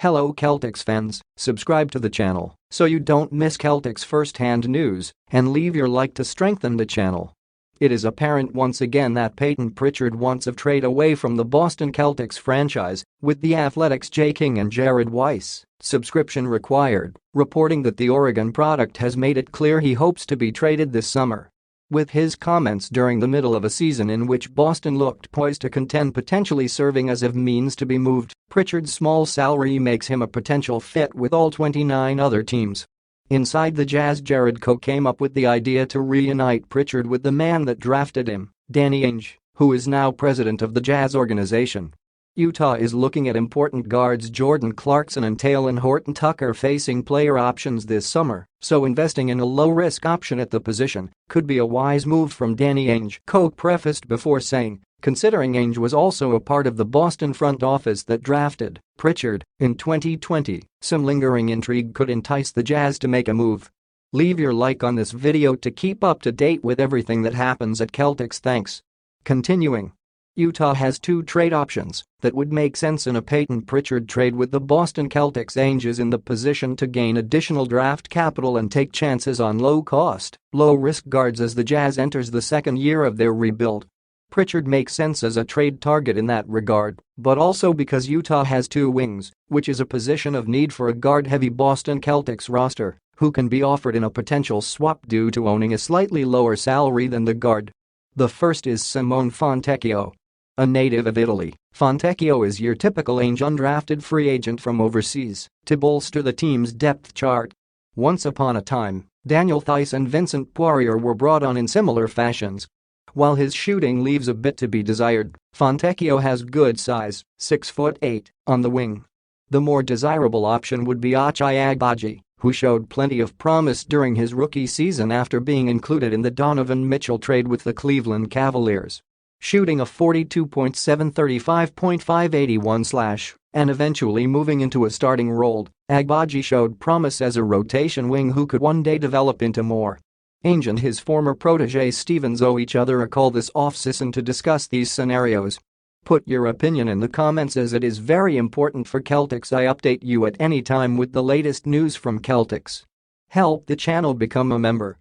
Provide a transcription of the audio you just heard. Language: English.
Hello Celtics fans, subscribe to the channel so you don't miss Celtics first-hand news and leave your like to strengthen the channel. It is apparent once again that Peyton Pritchard wants a trade away from the Boston Celtics franchise, with The Athletic's Jay King and Jared Weiss, subscription required, reporting that the Oregon product has made it clear he hopes to be traded this summer. With his comments during the middle of a season in which Boston looked poised to contend, potentially serving as a means to be moved, Pritchard's small salary makes him a potential fit with all 29 other teams. Inside the Jazz, Jared Coe came up with the idea to reunite Pritchard with the man that drafted him, Danny Ainge, who is now president of the Jazz organization. Utah is looking at important guards Jordan Clarkson and Talen Horton-Tucker facing player options this summer, so investing in a low-risk option at the position could be a wise move from Danny Ainge, Coe prefaced before saying, considering Ainge was also a part of the Boston front office that drafted Pritchard in 2020, some lingering intrigue could entice the Jazz to make a move. Leave your like on this video to keep up to date with everything that happens at Celtics. Thanks. Continuing. Utah has two trade options that would make sense in a Peyton Pritchard trade with the Boston Celtics. Ainge is in the position to gain additional draft capital and take chances on low-cost, low-risk guards as the Jazz enters the second year of their rebuild. Pritchard makes sense as a trade target in that regard, but also because Utah has two wings, which is a position of need for a guard-heavy Boston Celtics roster, who can be offered in a potential swap due to owning a slightly lower salary than the guard. The first is Simone Fontecchio. A native of Italy, Fontecchio is your typical Ainge undrafted free agent from overseas to bolster the team's depth chart. Once upon a time, Daniel Theis and Vincent Poirier were brought on in similar fashions. While his shooting leaves a bit to be desired, Fontecchio has good size, 6'8", on the wing. The more desirable option would be Ochai Agbaji, who showed plenty of promise during his rookie season after being included in the Donovan Mitchell trade with the Cleveland Cavaliers. Shooting a 42.7, 35.5, 81/, and eventually moving into a starting role, Agbaji showed promise as a rotation wing who could one day develop into more. Ainge and his former protege Stevens owe each other a call this offseason to discuss these scenarios. Put your opinion in the comments as it is very important for Celtics. I update you at any time with the latest news from Celtics. Help the channel become a member